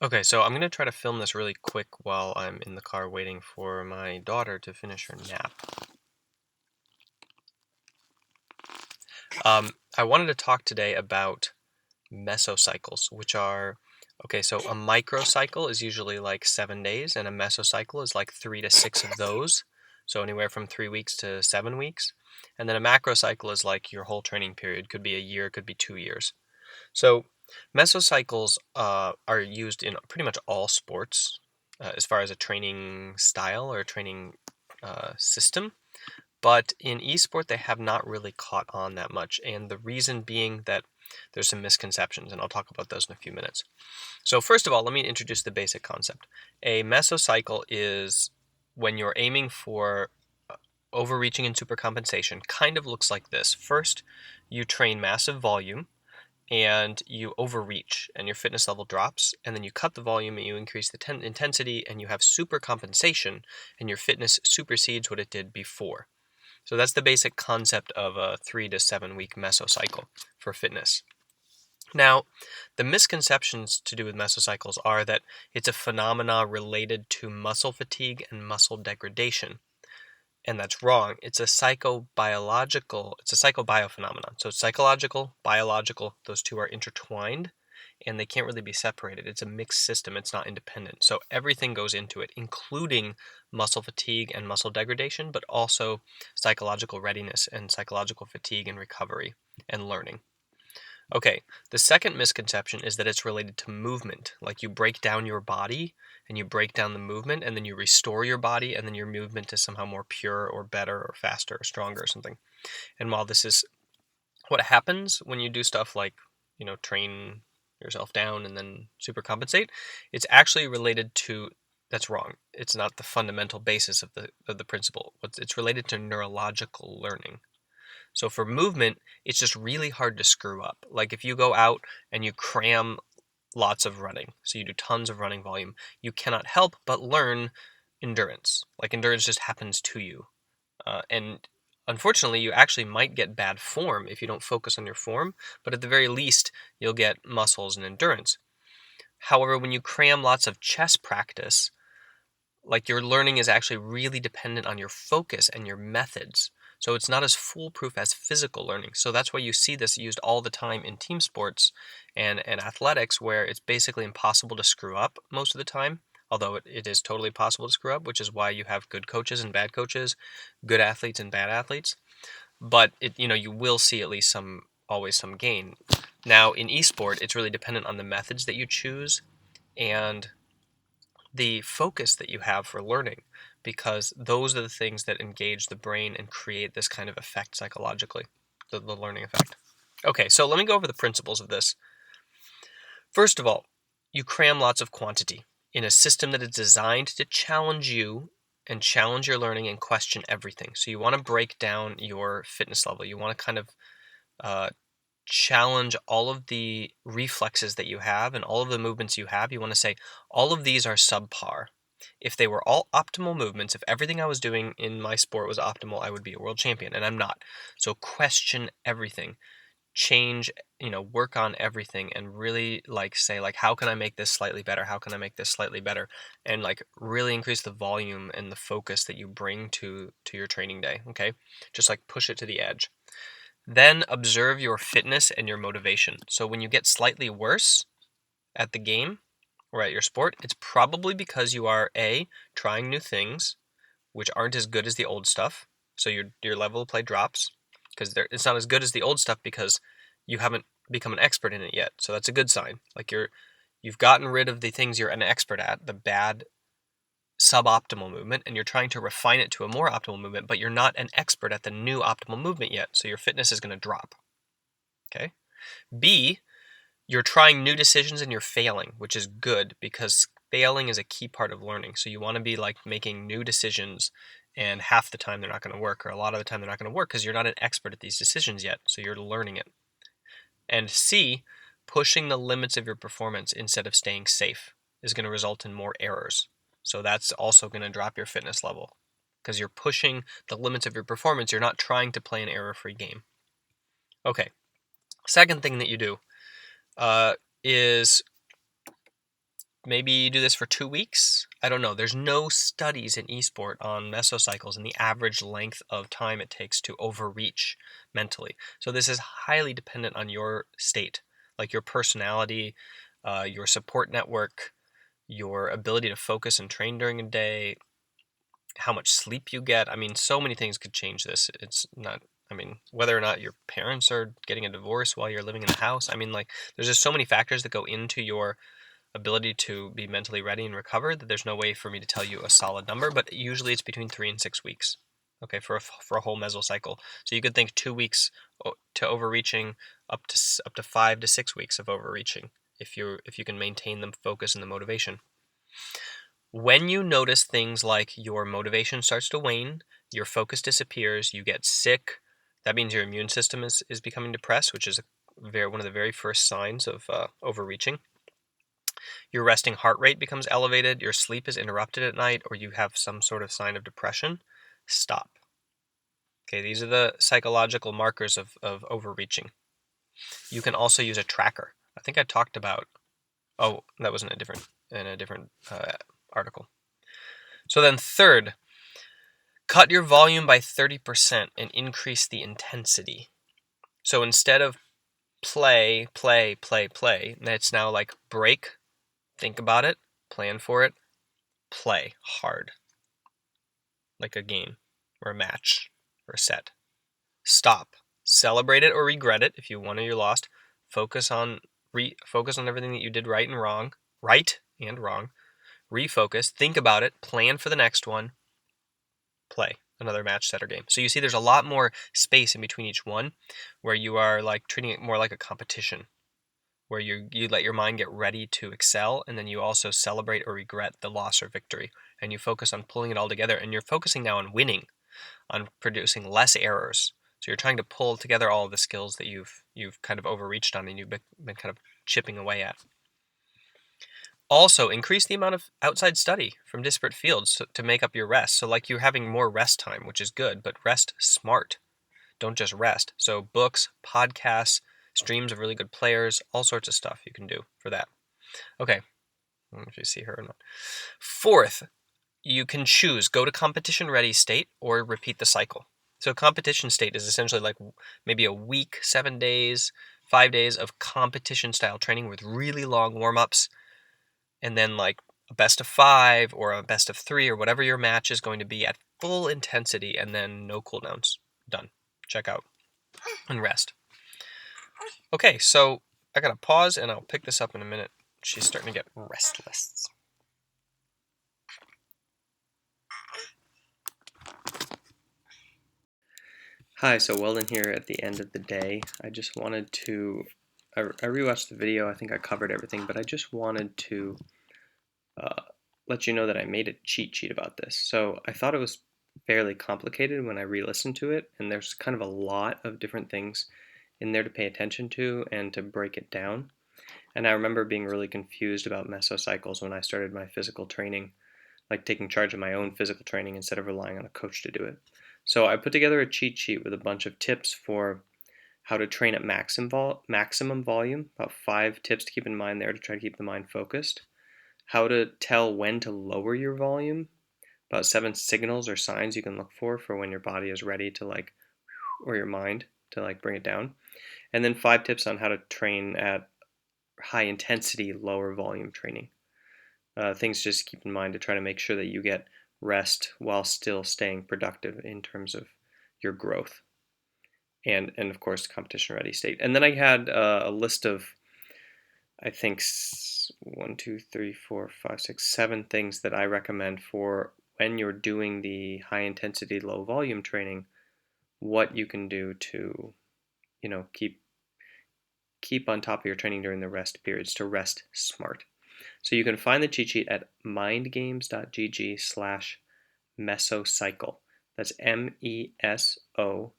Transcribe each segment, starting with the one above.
Okay, so I'm going to try to film this really quick while I'm in the car waiting for my daughter to finish her nap. I wanted to talk today about mesocycles, which are, okay, so a microcycle is usually like 7 days, and a mesocycle is like 3 to 6 of those. So anywhere from 3 weeks to 7 weeks. And then a macrocycle is like your whole training period, could be a year, could be 2 years. So mesocycles are used in pretty much all sports as far as a training style or a training system. But in esport, they have not really caught on that much. And the reason being that there's some misconceptions, and I'll talk about those in a few minutes. So, first of all, let me introduce the basic concept. A mesocycle is when you're aiming for overreaching and supercompensation, kind of looks like this. First, you train massive volume and you overreach and your fitness level drops, and then you cut the volume and you increase the intensity and you have super compensation and your fitness supersedes what it did before. So that's the basic concept of a 3 to 7 week mesocycle for fitness. Now, the misconceptions to do with mesocycles are that it's a phenomena related to muscle fatigue and muscle degradation, and that's wrong. It's a psychobiophenomenon. So psychological, biological, those two are intertwined and they can't really be separated. It's a mixed system. It's not independent. So everything goes into it, including muscle fatigue and muscle degradation, but also psychological readiness and psychological fatigue and recovery and learning. Okay, the second misconception is that it's related to movement. Like you break down your body and you break down the movement and then you restore your body and then your movement is somehow more pure or better or faster or stronger or something. And while this is what happens when you do stuff like, train yourself down and then super compensate, it's actually related to that's wrong. It's not the fundamental basis of the principle. It's related to neurological learning. So for movement, it's just really hard to screw up. Like if you go out and you cram lots of running, so you do tons of running volume, you cannot help but learn endurance. Like endurance just happens to you. And unfortunately, you actually might get bad form if you don't focus on your form, but at the very least, you'll get muscles and endurance. However, when you cram lots of chess practice, like your learning is actually really dependent on your focus and your methods. So it's not as foolproof as physical learning. So that's why you see this used all the time in team sports and athletics, where it's basically impossible to screw up most of the time. Although it is totally possible to screw up, which is why you have good coaches and bad coaches, good athletes and bad athletes. But you will see at least always some gain. Now in esport, it's really dependent on the methods that you choose and the focus that you have for learning, because those are the things that engage the brain and create this kind of effect psychologically, the learning effect. Okay, so let me go over the principles of this. First of all, you cram lots of quantity in a system that is designed to challenge you and challenge your learning and question everything. So you want to break down your fitness level. You want to kind of uh, challenge all of the reflexes that you have and all of the movements you have. You want to say, all of these are subpar. If they were all optimal movements, if everything I was doing in my sport was optimal, I would be a world champion, and I'm not. So question everything, change, work on everything, and really say how can I make this slightly better? How can I make this slightly better? And really increase the volume and the focus that you bring to your training day. Okay, just push it to the edge. Then observe your fitness and your motivation. So when you get slightly worse at the game or at your sport, it's probably because you are A, trying new things, which aren't as good as the old stuff. So your level of play drops because it's not as good as the old stuff because you haven't become an expert in it yet. So that's a good sign. You've gotten rid of the things you're an expert at, the bad suboptimal movement, and you're trying to refine it to a more optimal movement, but you're not an expert at the new optimal movement yet. So your fitness is going to drop. Okay. B, you're trying new decisions and you're failing, which is good because failing is a key part of learning. So you want to be making new decisions, and half the time they're not going to work, or a lot of the time they're not going to work because you're not an expert at these decisions yet. So you're learning it. And C, pushing the limits of your performance instead of staying safe is going to result in more errors. So that's also going to drop your fitness level because you're pushing the limits of your performance. You're not trying to play an error-free game. Okay. Second thing that you do is maybe you do this for 2 weeks. I don't know. There's no studies in esport on mesocycles and the average length of time it takes to overreach mentally. So this is highly dependent on your state, like your personality, your support network, your ability to focus and train during a day, how much sleep you get. I mean, so many things could change this. It's not, I mean, whether or not your parents are getting a divorce while you're living in the house. I mean, like, there's just so many factors that go into your ability to be mentally ready and recover that there's no way for me to tell you a solid number, but usually it's between 3 and 6 weeks. Okay, for a whole mesocycle. So you could think 2 weeks to overreaching, up to 5 to 6 weeks of overreaching if you can maintain the focus and the motivation. When you notice things like your motivation starts to wane, your focus disappears, you get sick, that means your immune system is becoming depressed, which is one of the very first signs of overreaching. Your resting heart rate becomes elevated, your sleep is interrupted at night, or you have some sort of sign of depression. Stop. Okay, these are the psychological markers of overreaching. You can also use a tracker. I think I talked about, oh, that was in a different article. So then third, cut your volume by 30% and increase the intensity. So instead of play, it's now like break, think about it, plan for it, play hard. Like a game or a match or a set. Stop. Celebrate it or regret it if you won or you lost. Focus on everything that you did right and wrong. Refocus, think about it, plan for the next one, play another match, set, or game. So you see there's a lot more space in between each one where you are like treating it more like a competition, where you let your mind get ready to excel, and then you also celebrate or regret the loss or victory, and you focus on pulling it all together, and you're focusing now on winning, on producing less errors. So you're trying to pull together all of the skills that you've kind of overreached on and you've been kind of chipping away at. Also, increase the amount of outside study from disparate fields to make up your rest. So like you're having more rest time, which is good, but rest smart. Don't just rest. So books, podcasts, streams of really good players, all sorts of stuff you can do for that. Okay, I don't know if you see her or not. Fourth, you can choose go to competition ready state or repeat the cycle. So competition state is essentially like maybe a week, 7 days, 5 days of competition style training with really long warm-ups, and then like a best of 5 or a best of 3 or whatever your match is going to be at full intensity, and then no cooldowns. Done. Check out and rest. Okay, so I gotta pause and I'll pick this up in a minute. She's starting to get restless. Hi, so Weldon here at the end of the day. I just wanted to, I rewatched the video, I think I covered everything, but I just wanted to let you know that I made a cheat sheet about this. So I thought it was fairly complicated when I re-listened to it, and there's kind of a lot of different things in there to pay attention to and to break it down. And I remember being really confused about mesocycles when I started my physical training, like taking charge of my own physical training instead of relying on a coach to do it. So I put together a cheat sheet with a bunch of tips for how to train at maximum volume, about 5 tips to keep in mind there to try to keep the mind focused. How to tell when to lower your volume, about 7 signals or signs you can look for when your body is ready to like, or your mind to like bring it down. And then 5 tips on how to train at high intensity, lower volume training. Things just keep in mind to try to make sure that you get rest while still staying productive in terms of your growth. And of course, competition ready state. And then I had a list of, I think, 1, 2, 3, 4, 5, 6, 7 things that I recommend for when you're doing the high intensity, low volume training, what you can do to, keep on top of your training during the rest periods, to rest smart. So you can find the cheat sheet at mindgames.gg/mesocycle. That's MESO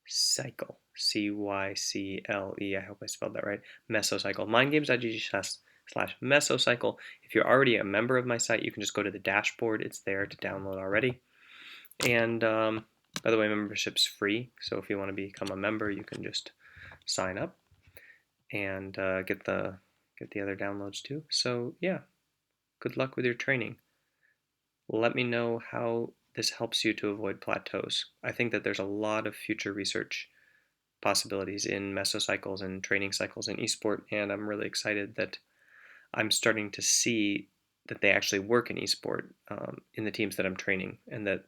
cycle. CYCLE. I hope I spelled that right. Mesocycle. Mindgames.gg/mesocycle. If you're already a member of my site, you can just go to the dashboard. It's there to download already. And by the way, membership's free. So if you want to become a member, you can just sign up and get the other downloads too. So yeah, Good luck with your training. Let me know how this helps you to avoid plateaus. I think that there's a lot of future research possibilities in mesocycles and training cycles in esport, and I'm really excited that I'm starting to see that they actually work in esport in the teams that I'm training, and that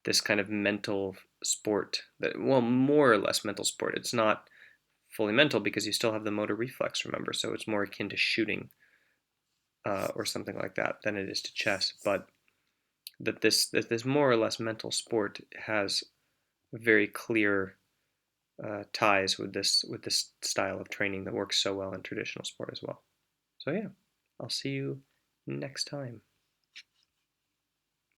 this kind of mental sport, that, well, more or less mental sport. It's not fully mental because you still have the motor reflex, remember, so it's more akin to shooting or something like that than it is to chess. But that this more or less mental sport has very clear ties with this style of training that works so well in traditional sport as well. So yeah, I'll see you next time.